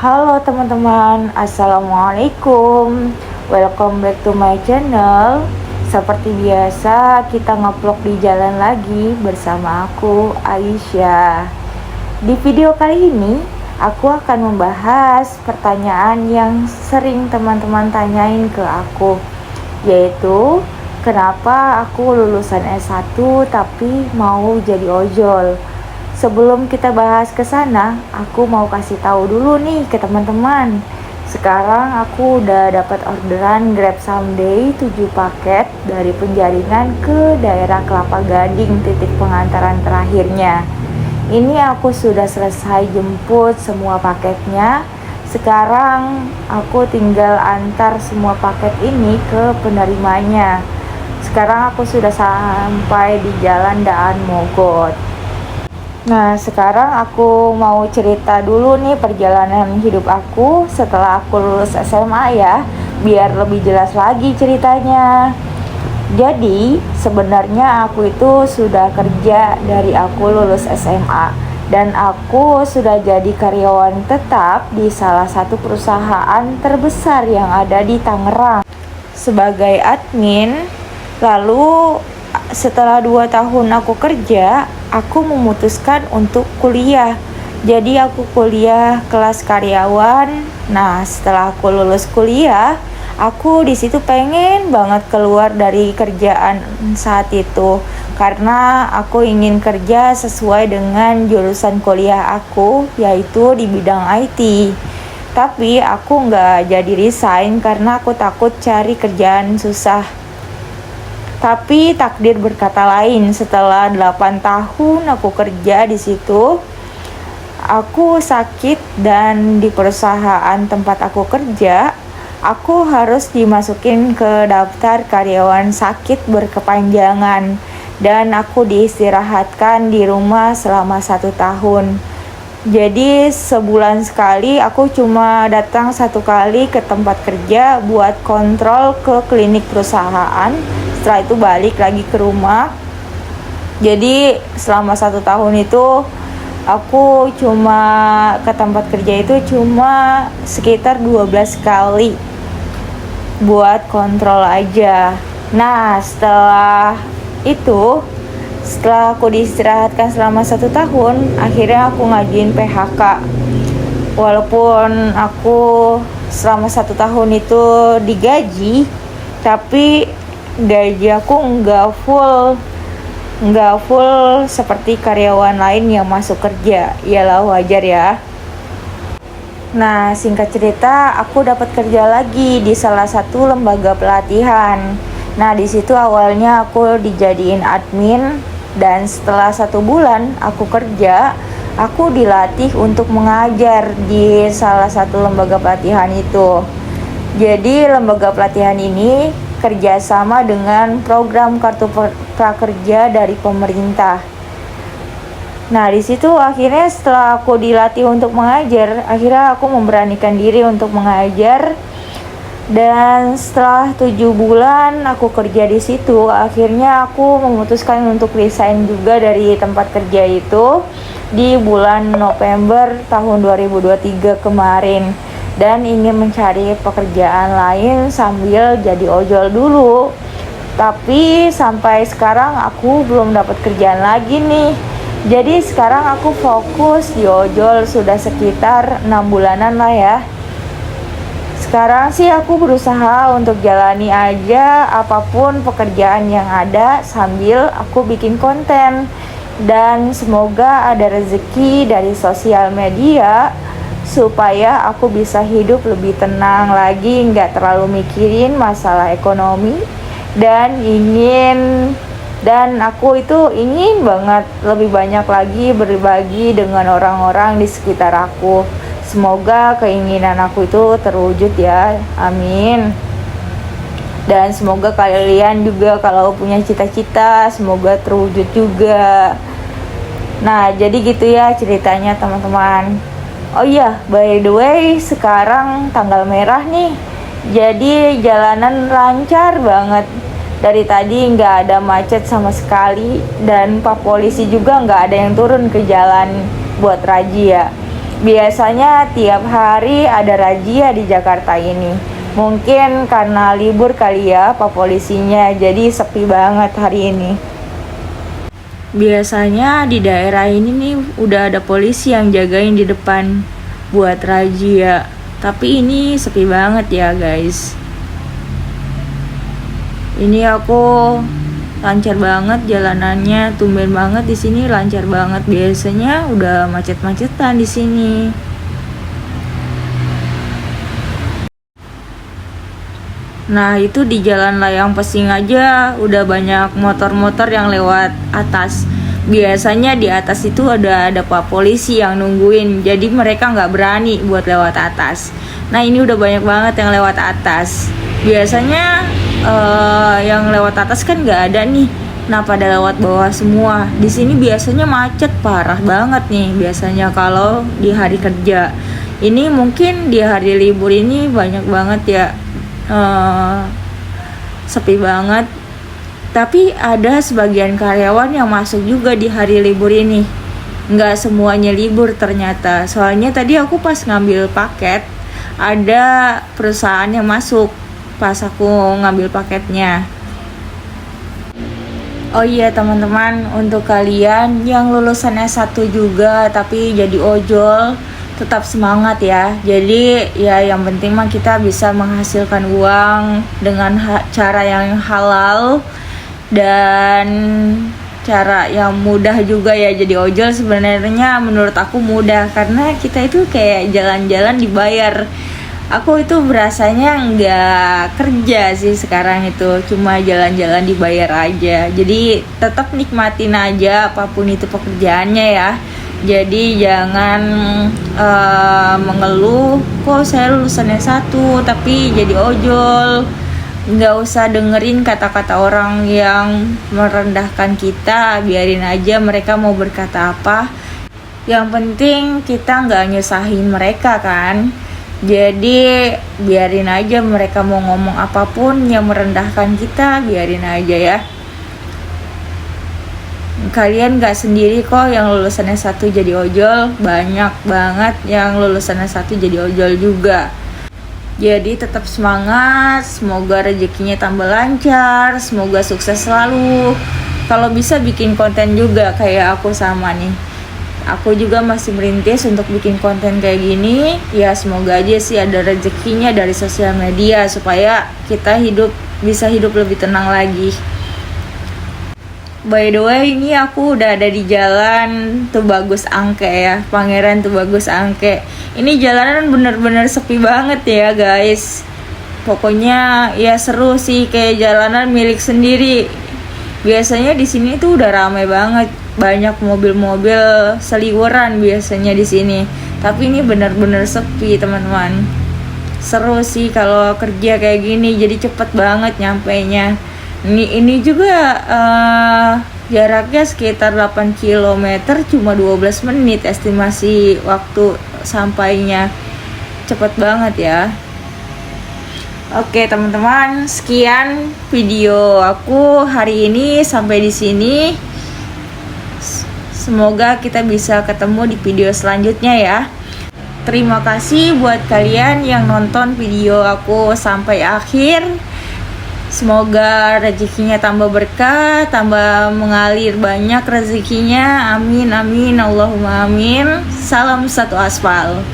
Halo teman-teman, Assalamualaikum. Welcome back to my channel. Seperti biasa, kita nge-vlog di jalan lagi bersama aku, Aisyah. Di video kali ini, aku akan membahas pertanyaan yang sering teman-teman tanyain ke aku, yaitu kenapa aku lulusan S1 tapi mau jadi ojol. Sebelum kita bahas ke sana, aku mau kasih tahu dulu nih ke teman-teman. Sekarang aku udah dapat orderan Grab Someday 7 paket dari Penjaringan ke daerah Kelapa Gading, titik pengantaran terakhirnya. Ini aku sudah selesai jemput semua paketnya. Sekarang aku tinggal antar semua paket ini ke penerimanya. Sekarang aku sudah sampai di Jalan Daan Mogot. Nah, sekarang aku mau cerita dulu nih perjalanan hidup aku setelah aku lulus SMA ya, biar lebih jelas lagi ceritanya. Jadi, sebenarnya aku itu sudah kerja dari aku lulus SMA dan aku sudah jadi karyawan tetap di salah satu perusahaan terbesar yang ada di Tangerang sebagai admin. Lalu setelah 2 tahun aku kerja, aku memutuskan untuk kuliah. Jadi aku kuliah kelas karyawan. Nah, setelah aku lulus kuliah, aku di situ pengen banget keluar dari kerjaan saat itu karena aku ingin kerja sesuai dengan jurusan kuliah aku, yaitu di bidang IT. Tapi aku nggak jadi resign karena aku takut cari kerjaan susah. Tapi takdir berkata lain, setelah 8 tahun aku kerja di situ, aku sakit dan di perusahaan tempat aku kerja, aku harus dimasukin ke daftar karyawan sakit berkepanjangan dan aku diistirahatkan di rumah selama 1 tahun. Jadi sebulan sekali aku cuma datang 1 kali ke tempat kerja buat kontrol ke klinik perusahaan. Setelah itu balik lagi ke rumah. Jadi selama 1 tahun itu aku cuma ke tempat kerja itu cuma sekitar 12 kali buat kontrol aja. Nah, setelah aku diistirahatkan selama 1 tahun, akhirnya aku ngajuin PHK. Walaupun aku selama 1 tahun itu digaji, tapi gaji aku nggak full seperti karyawan lain yang masuk kerja. Iyalah, wajar ya. Nah, singkat cerita, aku dapat kerja lagi di salah satu lembaga pelatihan. Nah, di situ awalnya aku dijadiin admin dan setelah 1 bulan aku kerja, aku dilatih untuk mengajar di salah satu lembaga pelatihan itu. Jadi lembaga pelatihan ini kerjasama dengan program kartu prakerja dari pemerintah. Nah, di situ akhirnya setelah aku dilatih untuk mengajar, akhirnya aku memberanikan diri untuk mengajar. Dan setelah 7 bulan aku kerja di situ, akhirnya aku memutuskan untuk resign juga dari tempat kerja itu di bulan November tahun 2023 kemarin. Dan ingin mencari pekerjaan lain sambil jadi ojol dulu. Tapi sampai sekarang aku belum dapat kerjaan lagi nih. Jadi sekarang aku fokus di ojol sudah sekitar 6 bulanan lah ya. Sekarang sih aku berusaha untuk jalani aja apapun pekerjaan yang ada sambil aku bikin konten. Dan semoga ada rezeki dari sosial media supaya aku bisa hidup lebih tenang lagi, nggak terlalu mikirin masalah ekonomi, dan aku itu ingin banget lebih banyak lagi berbagi dengan orang-orang di sekitar aku. Semoga keinginan aku itu terwujud ya, amin. Dan semoga kalian juga kalau punya cita-cita semoga terwujud juga. Nah, jadi gitu ya ceritanya teman-teman. Oh iya, by the way, sekarang tanggal merah nih. Jadi jalanan lancar banget. Dari tadi nggak ada macet sama sekali. Dan Pak Polisi juga nggak ada yang turun ke jalan buat razia. Biasanya tiap hari ada razia di Jakarta ini. Mungkin karena libur kali ya Pak polisinya, jadi sepi banget hari ini. Biasanya di daerah ini nih udah ada polisi yang jagain di depan buat razia. Tapi ini sepi banget ya guys. Ini aku lancar banget jalanannya, tumben banget di sini lancar banget. Biasanya udah macet-macetan di sini. Nah itu di jalan layang Pesing aja udah banyak motor-motor yang lewat atas. Biasanya di atas itu ada pak polisi yang nungguin, jadi mereka nggak berani buat lewat atas. Nah ini udah banyak banget yang lewat atas. Biasanya yang lewat atas kan nggak ada nih. Nah pada lewat bawah semua. Di sini biasanya macet parah banget nih. Biasanya kalau di hari kerja. Ini mungkin di hari libur ini banyak banget ya. Sepi banget, tapi ada sebagian karyawan yang masuk juga di hari libur ini. Nggak semuanya libur ternyata, soalnya tadi aku pas ngambil paket ada perusahaan yang masuk pas aku ngambil paketnya. Oh iya teman-teman, untuk kalian yang lulusan S1 juga tapi jadi ojol, tetap semangat ya. Jadi ya yang penting mah kita bisa menghasilkan uang dengan cara yang halal dan cara yang mudah juga ya. Jadi ojol sebenarnya menurut aku mudah karena kita itu kayak jalan-jalan dibayar. Aku itu berasanya nggak kerja sih sekarang itu, cuma jalan-jalan dibayar aja. Jadi tetap nikmatin aja apapun itu pekerjaannya ya. Jadi jangan mengeluh, kok saya lulusannya satu tapi jadi ojol. Nggak usah dengerin kata-kata orang yang merendahkan kita, biarin aja mereka mau berkata apa. Yang penting kita nggak nyusahin mereka kan. Jadi biarin aja mereka mau ngomong apapun yang merendahkan kita, biarin aja ya. Kalian gak sendiri kok yang lulusan S1 jadi ojol, banyak banget yang lulusan S1 jadi ojol juga. Jadi tetap semangat, semoga rezekinya tambah lancar, semoga sukses selalu. Kalau bisa bikin konten juga kayak aku sama nih. Aku juga masih merintis untuk bikin konten kayak gini. Ya semoga aja sih ada rezekinya dari sosial media supaya kita bisa hidup lebih tenang lagi. By the way, ini aku udah ada di jalan Tubagus Angke ya, Pangeran Tubagus Angke. Ini jalanan bener-bener sepi banget ya guys. Pokoknya ya seru sih, kayak jalanan milik sendiri. Biasanya di sini tuh udah ramai banget, banyak mobil-mobil seliweran biasanya di sini. Tapi ini bener-bener sepi teman-teman. Seru sih kalau kerja kayak gini, jadi cepet banget nyampainya. Ini juga jaraknya sekitar 8 km, cuma 12 menit estimasi waktu sampainya. Cepet banget ya. Oke teman-teman, sekian video aku hari ini sampai di sini. Semoga kita bisa ketemu di video selanjutnya ya. Terima kasih buat kalian yang nonton video aku sampai akhir. Semoga rezekinya tambah berkah, tambah mengalir banyak rezekinya. Amin amin Allahumma amin. Salam satu aspal.